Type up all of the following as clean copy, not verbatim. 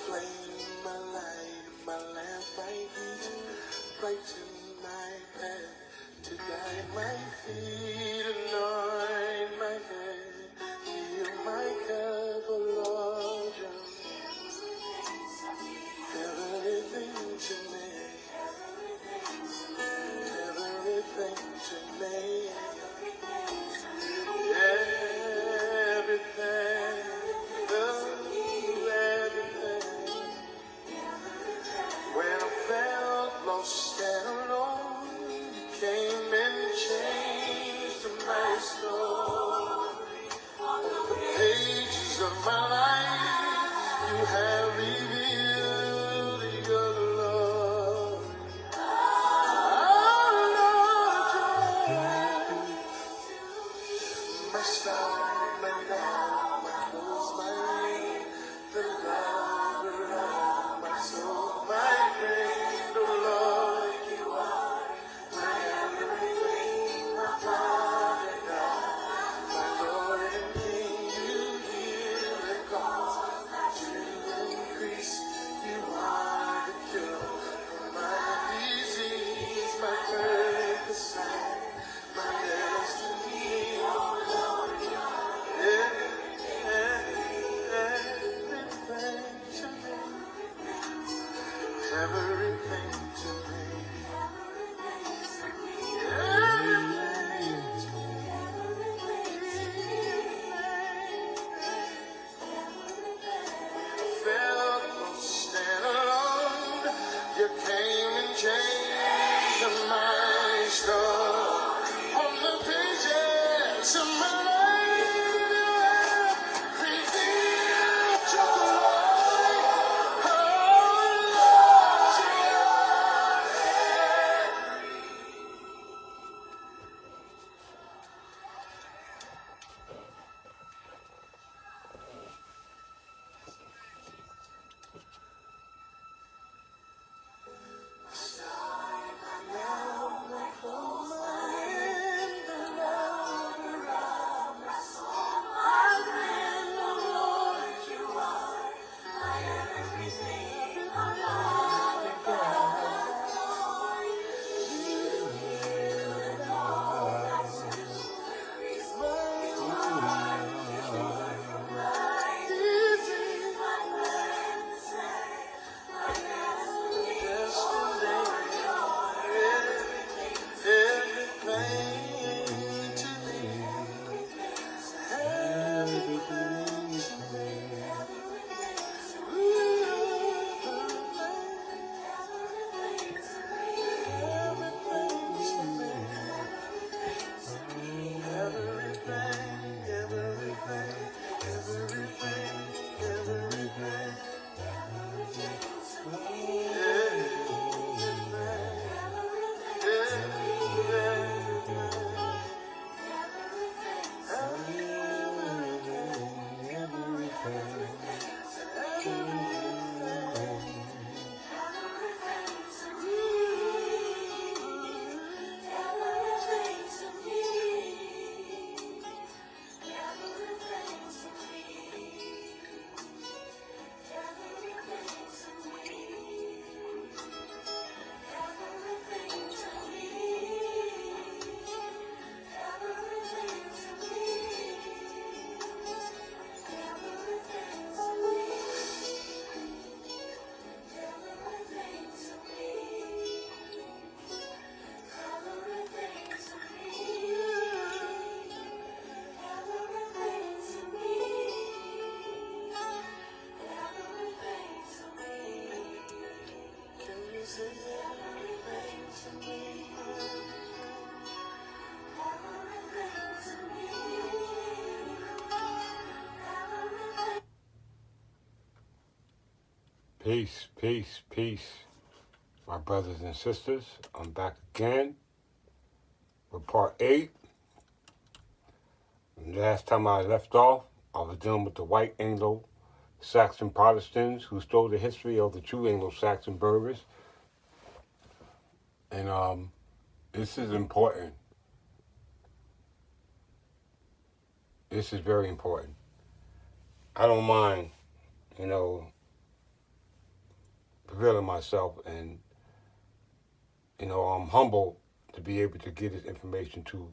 flame, my light, my lamp, my heat, brighten my path to guide my feet, anoint my head, fill my cup, O Lord, everything to me, everything to me, everything, everything. When I felt lost and alone, you came and changed my story. On the pages of my life, you have revealed your glory. Oh, Lord, my star, my love, my clothes, my ring, the lover of my soul, my friend, oh Lord, you are my everything, my Father God, my Lord and King. You hear the cause to increase. You are the cure for my disease, my perfect sign, my destiny, oh Lord, you are everything to me, everything to me. Felt lost and alone, you came and changed my story. On the pages of my life, revealed your glory. Oh, Peace, peace, peace, my brothers and sisters. I'm back again with part 8. Last time I left off, I was dealing with the white Anglo Saxon Protestants who stole the history of the true Anglo Saxon Berbers. And this is important. This is very important. I don't mind, revealing myself, and I'm humble to be able to get this information to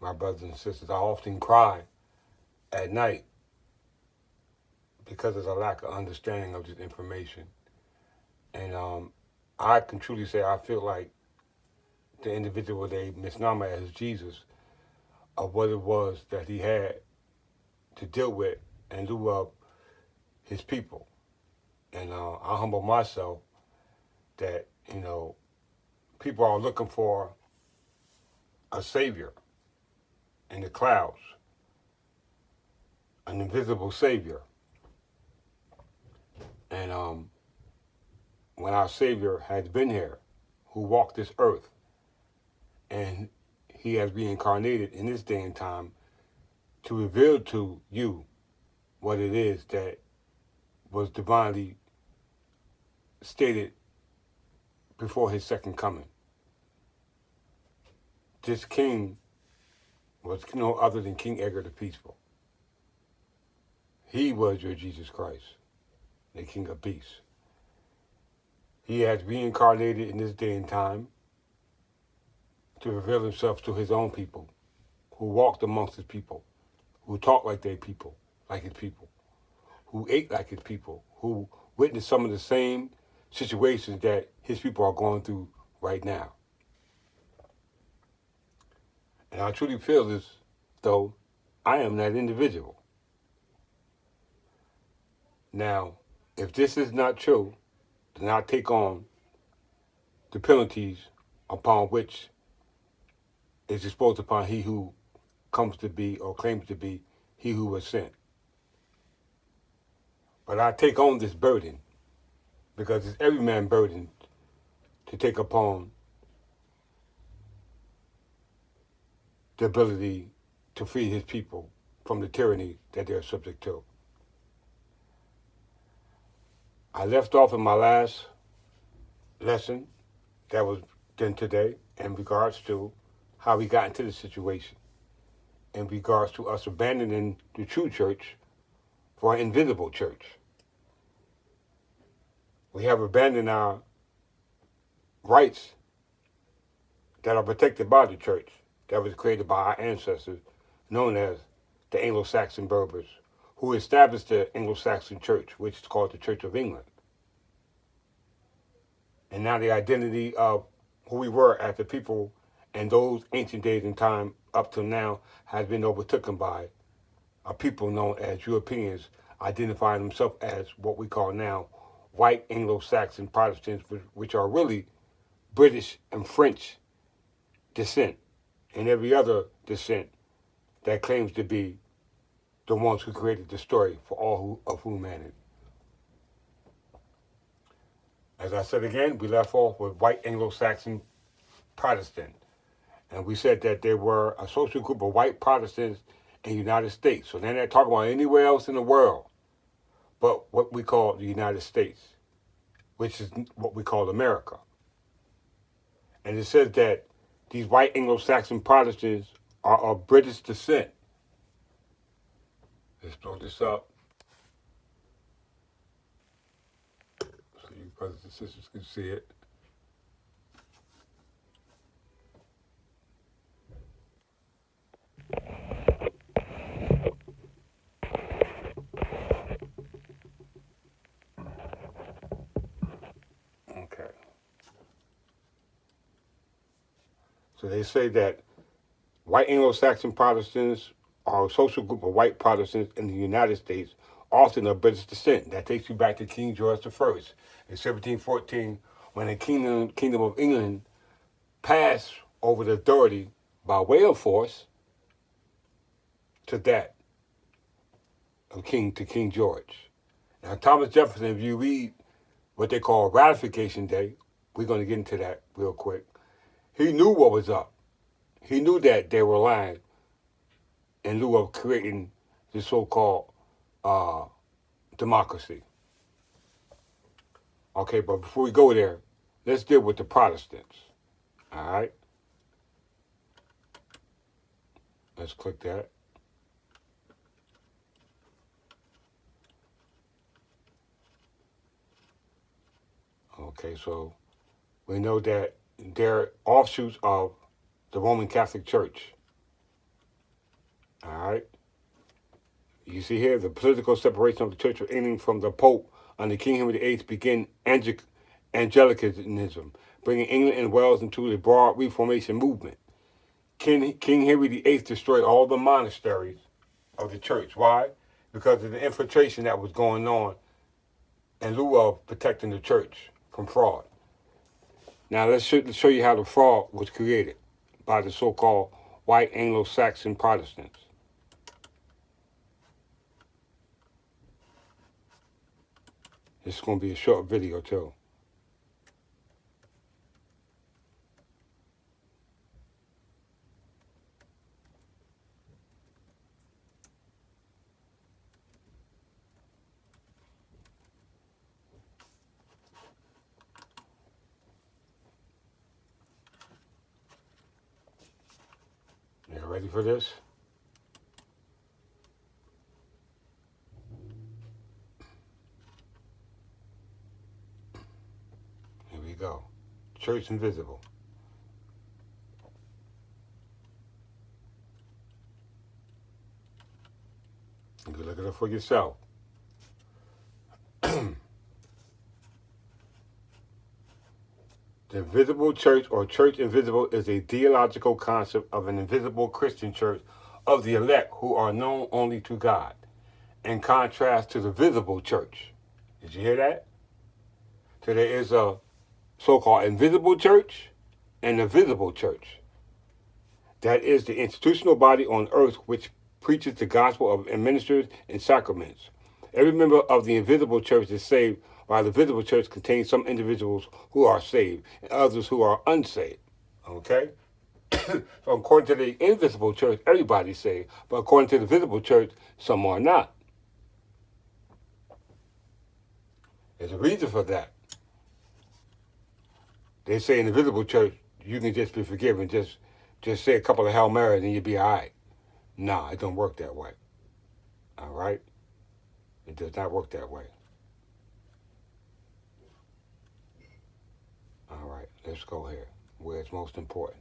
my brothers and sisters. I often cry at night because of the lack of understanding of this information. And I can truly say I feel like the individual they misnomer as Jesus, of what it was that he had to deal with in lieu of his people. And I humble myself that, people are looking for a savior in the clouds, an invisible savior. And when our savior has been here, who walked this earth, and he has reincarnated in this day and time to reveal to you what it is that was divinely stated before his second coming. This king was no other than King Edgar the Peaceful. He was your Jesus Christ, the King of Peace. He has reincarnated in this day and time to reveal himself to his own people, who walked amongst his people, who talked like their people, like his people, who ate like his people, who witnessed some of the same situations that his people are going through right now. And I truly feel as though I am that individual. Now, if this is not true, then I take on the penalties upon which is exposed upon he who comes to be or claims to be he who was sent. But I take on this burden because it's every man's burden to take upon the ability to free his people from the tyranny that they're subject to. I left off in my last lesson that was done today in regards to how we got into the situation, in regards to us abandoning the true church for an invisible church. We have abandoned our rights that are protected by the church that was created by our ancestors, known as the Anglo Saxon Berbers, who established the Anglo Saxon Church, which is called the Church of England. And now the identity of who we were as the people in those ancient days and time up to now has been overtaken by a people known as Europeans, identifying themselves as what we call now white Anglo-Saxon Protestants, which are really British and French descent, and every other descent that claims to be the ones who created the story for all of humanity. As I said again, we left off with white Anglo-Saxon Protestant, and we said that there were a social group of white Protestants in the United States. So they're not talking about anywhere else in the world but what we call the United States, which is what we call America. And it says that these white Anglo-Saxon Protestants are of British descent. Let's blow this up so you brothers and sisters can see it. Okay. So they say that white Anglo-Saxon Protestants are a social group of white Protestants in the United States, often of British descent. That takes you back to King George I in 1714, when the Kingdom of England passed over the authority by way of force to that of King George. Now, Thomas Jefferson, if you read what they call Ratification Day, we're going to get into that real quick. He knew what was up. He knew that they were lying in lieu of creating the so-called democracy. Okay, but before we go there, let's deal with the Protestants. All right? Let's click that. Okay, so we know that they're offshoots of the Roman Catholic Church. All right. You see here, the political separation of the Church of England from the Pope under King Henry VIII began Anglicanism, bringing England and Wales into the broad Reformation movement. King Henry VIII destroyed all the monasteries of the church. Why? Because of the infiltration that was going on in lieu of protecting the church from fraud. Now let's show you how the fraud was created by the so-called white Anglo Saxon Protestants. This is going to be a short video too. You ready for this? Here we go. Church Invisible. You can look it up for yourself. The invisible church or church invisible is a theological concept of an invisible Christian church of the elect who are known only to God, in contrast to the visible church. Did you hear that? So there is a so-called invisible church and a visible church. That is the institutional body on earth which preaches the gospel of and ministers in sacraments. Every member of the invisible church is saved, while the visible church contains some individuals who are saved and others who are unsaved. Okay? So according to the invisible church, everybody's saved. But according to the visible church, some are not. There's a reason for that. They say in the visible church, you can just be forgiven. Just say a couple of Hail Marys and you'll be all right. Nah, it don't work that way. All right? It does not work that way. All right, let's go here, where it's most important.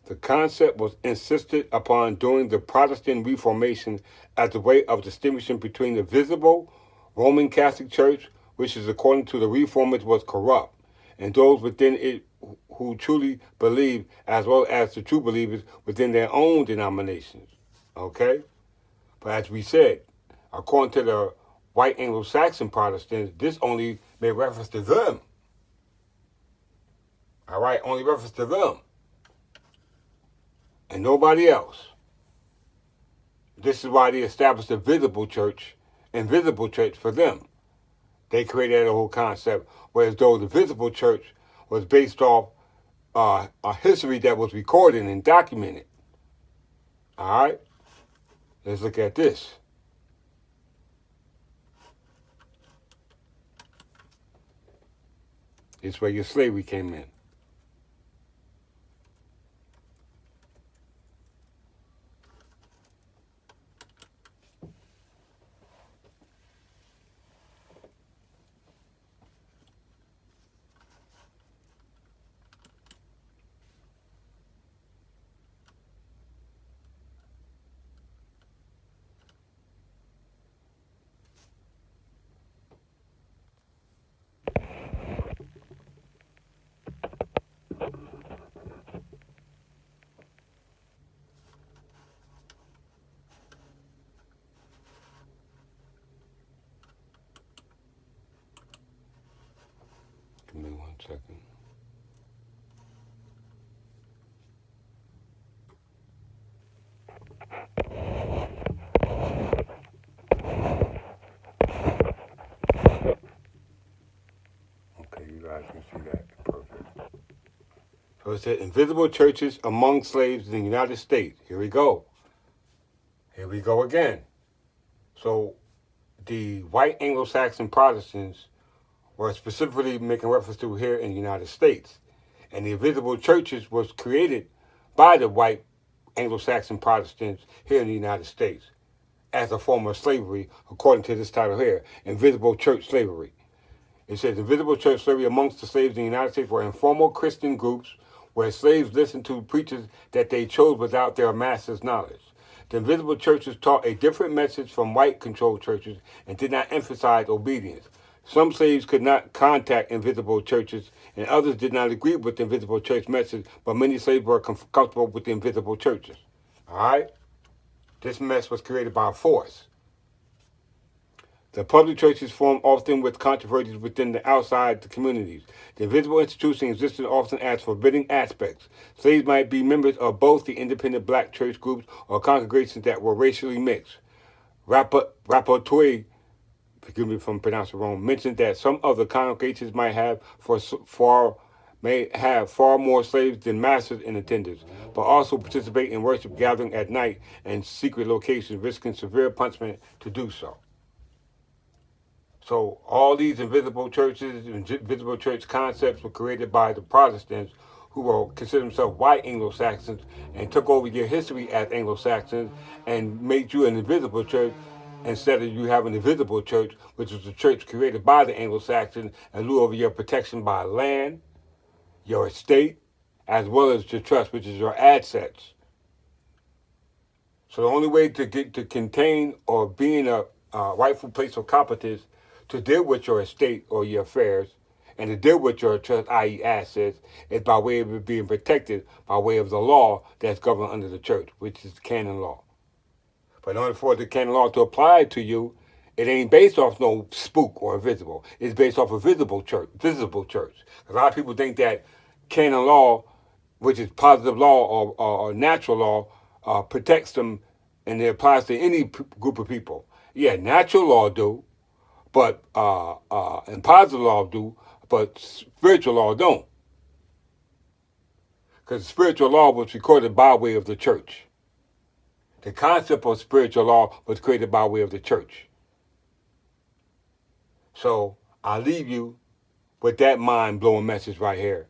The concept was insisted upon during the Protestant Reformation as a way of distinguishing between the visible Roman Catholic Church, which is according to the Reformers was corrupt, and those within it who truly believe, as well as the true believers within their own denominations. Okay? But as we said, according to the white Anglo-Saxon Protestants, this only made reference to them. All right? Only reference to them. And nobody else. This is why they established a visible church, invisible church for them. They created a whole concept, whereas though the visible church was based off a history that was recorded and documented. All right? Let's look at this. This is where your slavery came in. Give me 1 second. Okay, you guys can see that. Perfect. So it said invisible churches among slaves in the United States. Here we go. Here we go again. So the white Anglo-Saxon Protestants were specifically making reference to here in the United States. And the invisible churches was created by the white Anglo-Saxon Protestants here in the United States as a form of slavery, according to this title here, Invisible Church Slavery. It says invisible church slavery amongst the slaves in the United States were informal Christian groups where slaves listened to preachers that they chose without their master's knowledge. The invisible churches taught a different message from white-controlled churches and did not emphasize obedience. Some slaves could not contact invisible churches, and others did not agree with the invisible church message, but many slaves were comfortable with the invisible churches. All right? This mess was created by force. The public churches formed often with controversies within the outside the communities. The invisible institution existed often as forbidding aspects. Slaves might be members of both the independent black church groups or congregations that were racially mixed. Rapporteur, forgive me if I'm pronouncing it wrong, mentioned that some of the congregations might have far more slaves than masters in attendance, but also participate in worship gathering at night and secret locations, risking severe punishment to do so. So all these invisible churches, invisible church concepts were created by the Protestants who were considered themselves white Anglo Saxons and took over your history as Anglo Saxons and made you an invisible church instead of you having an invisible church, which was a church created by the Anglo Saxons and lieu over your protection by land, your estate, as well as your trust, which is your assets. So the only way to get to contain or be in a rightful place of competence to deal with your estate or your affairs and to deal with your trust, i.e. assets, is by way of it being protected by way of the law that's governed under the church, which is canon law. But in order for the canon law to apply to you, it ain't based off no spook or invisible. It's based off a visible church. A lot of people think that canon law, which is positive law or natural law, protects them and it applies to any group of people. Yeah, natural law do, but and positive law do, but spiritual law don't. Because spiritual law was recorded by way of the church. The concept of spiritual law was created by way of the church. So I leave you with that mind-blowing message right here,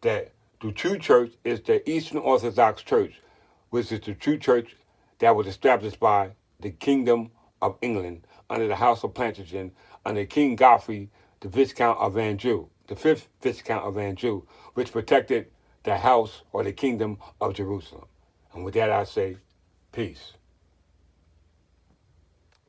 that the true church is the Eastern Orthodox Church, which is the true church that was established by the Kingdom of England under the House of Plantagenet, under King Godfrey, the Viscount of Anjou, the 5th Viscount of Anjou, which protected the house or the kingdom of Jerusalem. And with that I say, peace.